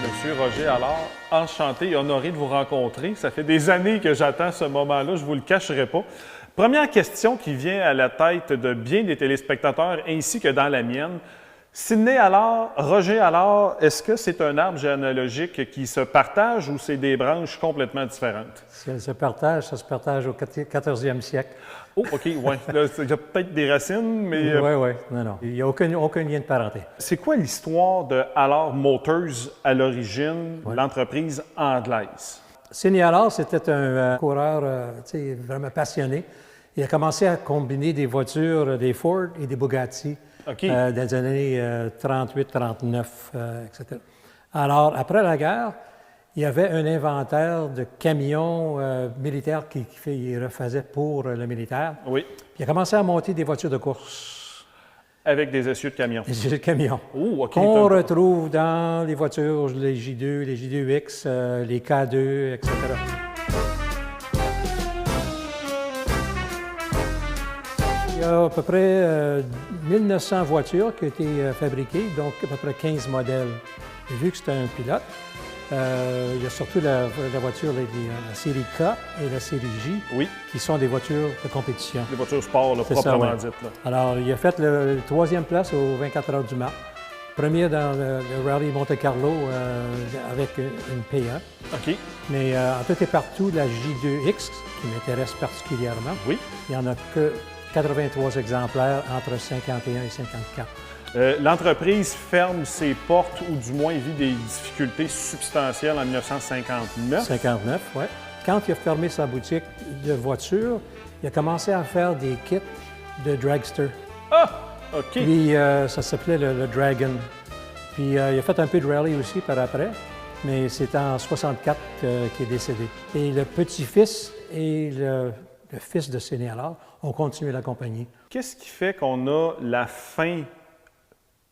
Monsieur Roger Allard, enchanté et honoré de vous rencontrer. Ça fait des années que j'attends ce moment-là, je ne vous le cacherai pas. Première question qui vient à la tête de bien des téléspectateurs ainsi que dans la mienne. Sidney Allard, Roger Allard, est-ce que c'est un arbre généalogique qui se partage ou c'est des branches complètement différentes? Ça se partage au 14e siècle. Oh, OK, oui. Il y a peut-être des racines, mais... Oui. Non. Il n'y a aucun lien de parenté. C'est quoi l'histoire de Allard Motors à l'origine, l'entreprise anglaise? Sidney Allard, c'était un coureur vraiment passionné. Il a commencé à combiner des voitures, des Ford et des Bugatti dans les années 38, 39, etc. Alors, après la guerre, il y avait un inventaire de camions militaires qu'il refaisait pour le militaire. Oui. Puis il a commencé à monter des voitures de course. Avec des essieux de camion. Des essieux de camion. Oh, OK. Qu'on retrouve dans les voitures, les J2, les J2X, les K2, etc. Il y a à peu près 1900 voitures qui ont été fabriquées, donc à peu près 15 modèles. Et vu que c'était un pilote, il y a surtout la voiture, la série K et la série J, qui sont des voitures de compétition. Des voitures sport, là, proprement dites. Là. Alors, il a fait le 3e place aux 24 heures du Mans. Premier dans le Rallye Monte-Carlo avec une P1. OK. Mais en tout et partout, la J2X, qui m'intéresse particulièrement, il n'y en a que 83 exemplaires entre 51 et 54. L'entreprise ferme ses portes ou du moins vit des difficultés substantielles en 1959. 59, oui. Quand il a fermé sa boutique de voitures, il a commencé à faire des kits de dragster. Ah! OK. Puis ça s'appelait le Dragon. Puis il a fait un peu de rallye aussi par après, mais c'est en 64 qu'il est décédé. Et le petit-fils et le fils de Sidney Allard ont continué la compagnie. Qu'est-ce qui fait qu'on a la fin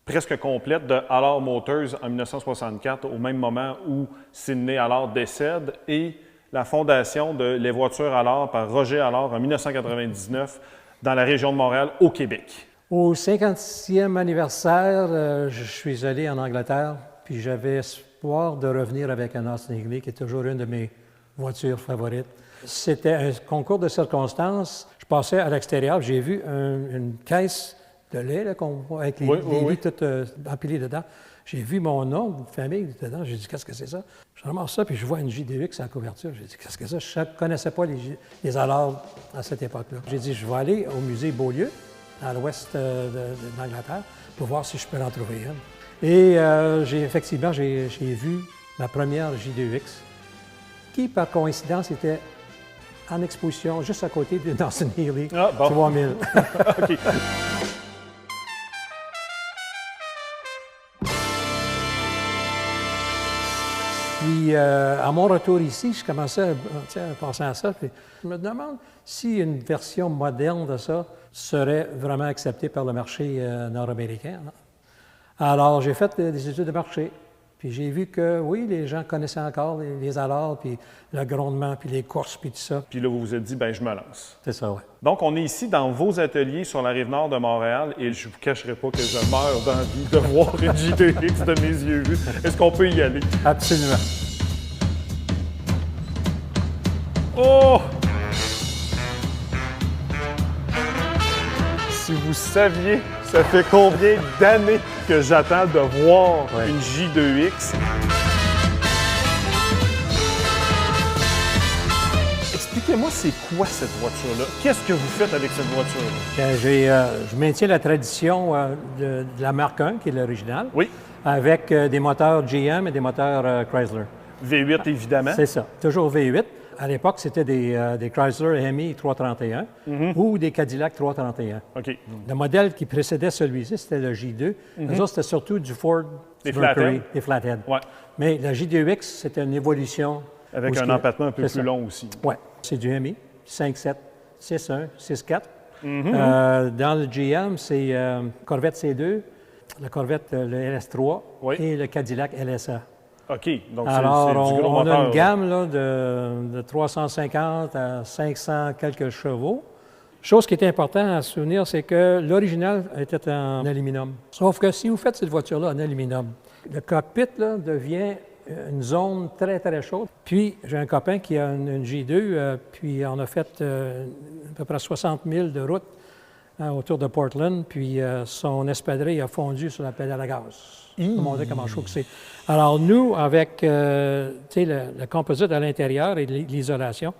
presque complète de Allard Motors en 1964, au même moment où Sidney Allard décède, et la fondation de Les Voitures Allard par Roger Allard en 1999 dans la région de Montréal, au Québec? Au 50e anniversaire, je suis allé en Angleterre, puis j'avais espoir de revenir avec un Austin Healey, qui est toujours une de mes voitures favorites. C'était un concours de circonstances. Je passais à l'extérieur, j'ai vu une caisse de lait là, avec les lits tout empilés dedans. J'ai vu mon nom de famille dedans. J'ai dit, qu'est-ce que c'est ça? Je ramasse ça, puis je vois une J2X à la couverture. J'ai dit, qu'est-ce que c'est ça? Je ne connaissais pas les Allard à cette époque-là. J'ai dit, je vais aller au musée Beaulieu, à l'ouest d'Angleterre, pour voir si je peux en trouver une. Et effectivement, j'ai vu ma première J2X, qui, par coïncidence, était en exposition juste à côté de Austin Healey 3000. OK. Puis, à mon retour ici, je commençais à penser à ça. Puis je me demande si une version moderne de ça serait vraiment acceptée par le marché nord-américain. Alors, j'ai fait des études de marché. Puis j'ai vu que, oui, les gens connaissaient encore les Allard, puis le grondement, puis les courses, puis tout ça. Puis là, vous vous êtes dit, bien, je me lance. C'est ça, oui. Donc, on est ici dans vos ateliers sur la Rive-Nord de Montréal et je ne vous cacherai pas que je meurs d'envie de voir une J2X de mes yeux vus. Est-ce qu'on peut y aller? Absolument. Oh! Si vous saviez, ça fait combien d'années que j'attends de voir une J2X. Expliquez-moi, c'est quoi cette voiture-là? Qu'est-ce que vous faites avec cette voiture-là? Je maintiens la tradition de la marque 1, qui est l'original, avec des moteurs GM et des moteurs Chrysler. V8, évidemment. C'est ça, toujours V8. À l'époque, c'était des Chrysler HMI 331 ou des Cadillac 331. OK. Le modèle qui précédait celui-ci, c'était le J2. Les autres, c'était surtout du Ford Mercury, des Flathead. Ouais. Mais la J2X, c'était une évolution. Avec un empattement un peu plus long aussi. Oui, c'est du HMI, 5.7, 6.1, 6.4. Dans le GM, c'est Corvette C2, la Corvette le LS3 et le Cadillac LSA. OK, donc alors, c'est du gros on moteur. a une gamme là, de 350 à 500 quelques chevaux. Chose qui est importante à se souvenir, c'est que l'original était en aluminium. Sauf que si vous faites cette voiture-là en aluminium, le cockpit là, devient une zone très, très chaude. Puis, j'ai un copain qui a une J2, puis on a fait à peu près 60 000 de route autour de Portland, puis son espadrille a fondu sur la pédale à gaz. Pour montrer comment chaud que c'est. Alors, nous, avec le composite à l'intérieur et l'isolation,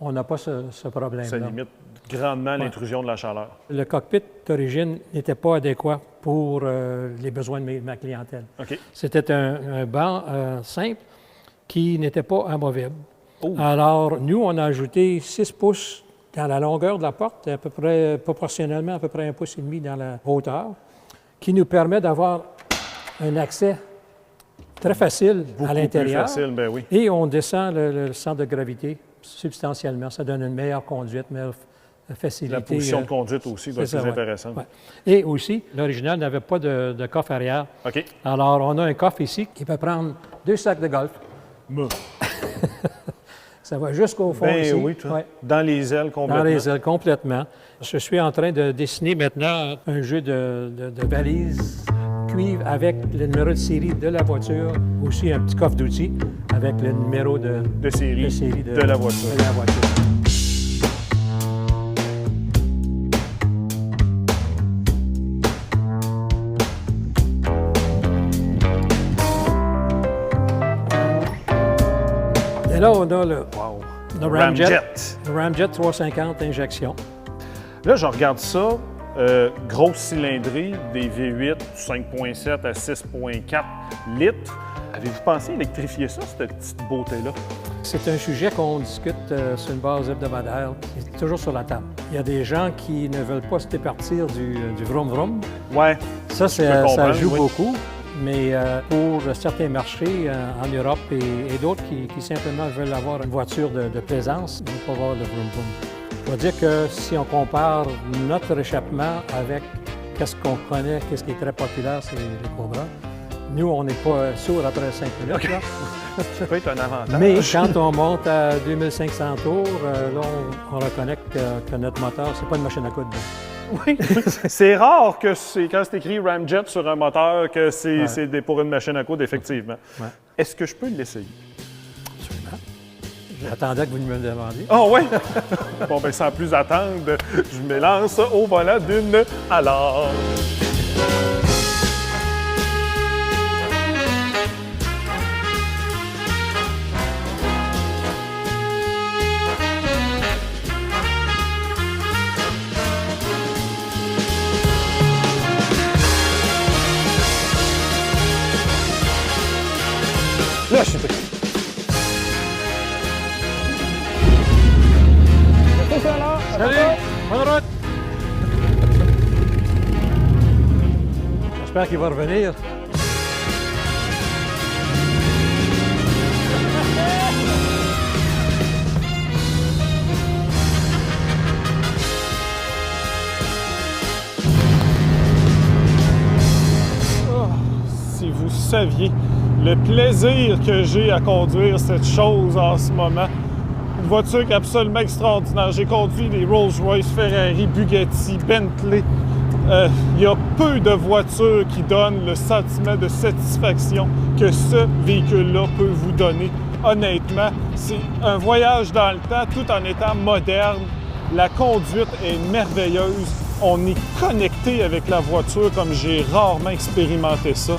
on n'a pas ce problème-là. Ça limite grandement l'intrusion de la chaleur. Le cockpit d'origine n'était pas adéquat pour les besoins de ma clientèle. OK. C'était un banc simple qui n'était pas amovible. Alors, nous, on a ajouté 6 pouces dans la longueur de la porte, à peu près, proportionnellement, à peu près 1,5 pouce dans la hauteur, qui nous permet d'avoir un accès très facile à l'intérieur. Plus facile, ben oui. Et on descend le centre de gravité substantiellement. Ça donne une meilleure conduite, meilleure facilité. La position de conduite aussi doit être plus intéressante. Ouais. Et aussi, l'original n'avait pas de coffre arrière. OK. Alors, on a un coffre ici qui peut prendre 2 sacs de golf. Ça va jusqu'au fond ici. Oui, dans les ailes complètement. Dans les ailes complètement. Je suis en train de dessiner maintenant un jeu de valises cuivre avec le numéro de série de la voiture, aussi un petit coffre d'outils avec le numéro de série de la voiture. Et là, on a le Ramjet. Le Ramjet 350 injection. Là, je regarde ça. Grosse cylindrée, des V8 5.7 à 6.4 litres. Avez-vous pensé électrifier ça, cette petite beauté-là? C'est un sujet qu'on discute sur une base hebdomadaire, qui est toujours sur la table. Il y a des gens qui ne veulent pas se départir du vroom-vroom. Ouais. Ça joue beaucoup, mais pour certains marchés en Europe et d'autres qui simplement veulent avoir une voiture de plaisance, ils ne vont pas avoir le vroom-vroom. Je dois dire que si on compare notre échappement avec qu'est-ce qu'on connaît, qu'est-ce qui est très populaire, c'est les Cobra, nous, on n'est pas sourds après 5 minutes. Okay. Là. Ça peut être un avantage. Mais quand on monte à 2500 tours, là, on reconnaît que notre moteur, c'est pas une machine à coudre. Oui, c'est rare que quand c'est écrit Ramjet sur un moteur que c'est pour une machine à coudre, effectivement. Ouais. Est-ce que je peux l'essayer? J'attendais que vous me le demandiez. Oh oui! Bon, bien, sans plus attendre, je me lance au volant d'une alors. Là, je suis prêt. Salut! Bonne route! J'espère qu'il va revenir. Oh, si vous saviez le plaisir que j'ai à conduire cette chose en ce moment. Une voiture qui est absolument extraordinaire. J'ai conduit des Rolls-Royce, Ferrari, Bugatti, Bentley. Il y a peu de voitures qui donnent le sentiment de satisfaction que ce véhicule-là peut vous donner. Honnêtement, c'est un voyage dans le temps tout en étant moderne. La conduite est merveilleuse. On est connecté avec la voiture comme j'ai rarement expérimenté ça.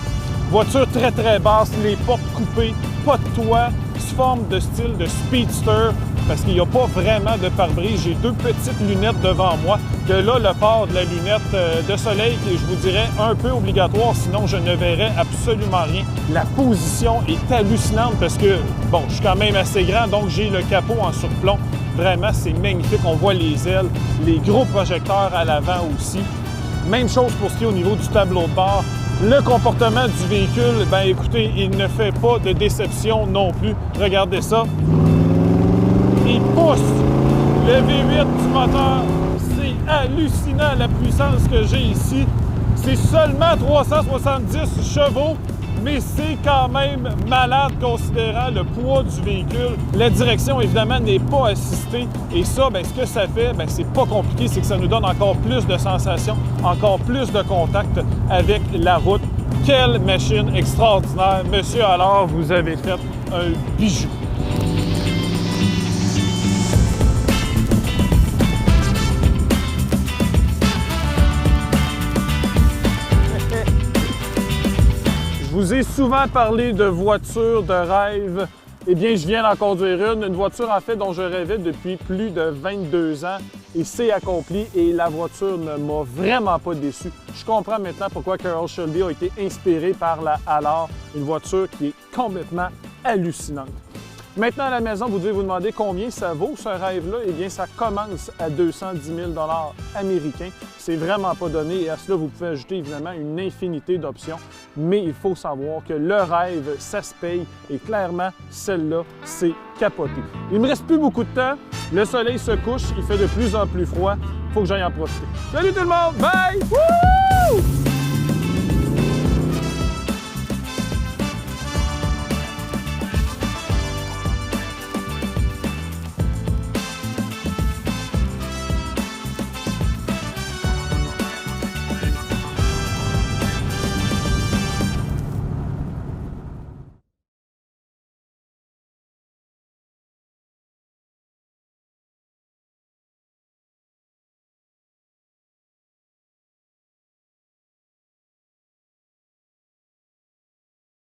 Voiture très, très basse, les portes coupées, pas de toit, sous forme de style de speedster, parce qu'il n'y a pas vraiment de pare-brise. J'ai 2 petites lunettes devant moi, que là, le port de la lunette de soleil, qui est, je vous dirais, un peu obligatoire, sinon je ne verrais absolument rien. La position est hallucinante parce que, bon, je suis quand même assez grand, donc j'ai le capot en surplomb. Vraiment, c'est magnifique. On voit les ailes, les gros projecteurs à l'avant aussi. Même chose pour ce qui est au niveau du tableau de bord. Le comportement du véhicule, bien écoutez, il ne fait pas de déception non plus. Regardez ça. Il pousse le V8 du moteur. C'est hallucinant la puissance que j'ai ici. C'est seulement 370 chevaux, mais c'est quand même malade considérant le poids du véhicule. La direction, évidemment, n'est pas assistée. Et ça, bien, ce que ça fait, bien, c'est pas compliqué, c'est que ça nous donne encore plus de sensations, encore plus de contact avec la route. Quelle machine extraordinaire. Monsieur Allard, vous avez fait un bijou. Je vous ai souvent parlé de voitures de rêve. Eh bien, je viens d'en conduire une voiture en fait dont je rêvais depuis plus de 22 ans et c'est accompli et la voiture ne m'a vraiment pas déçu. Je comprends maintenant pourquoi Carroll Shelby a été inspiré par la Allard, une voiture qui est complètement hallucinante. Maintenant, à la maison, vous devez vous demander combien ça vaut, ce rêve-là. Eh bien, ça commence à 210 000 $ américains. C'est vraiment pas donné et à cela, vous pouvez ajouter évidemment une infinité d'options. Mais il faut savoir que le rêve, ça se paye et clairement, celle-là, c'est capoté. Il me reste plus beaucoup de temps. Le soleil se couche, il fait de plus en plus froid. Il faut que j'aille en profiter. Salut tout le monde! Bye! Wouhou!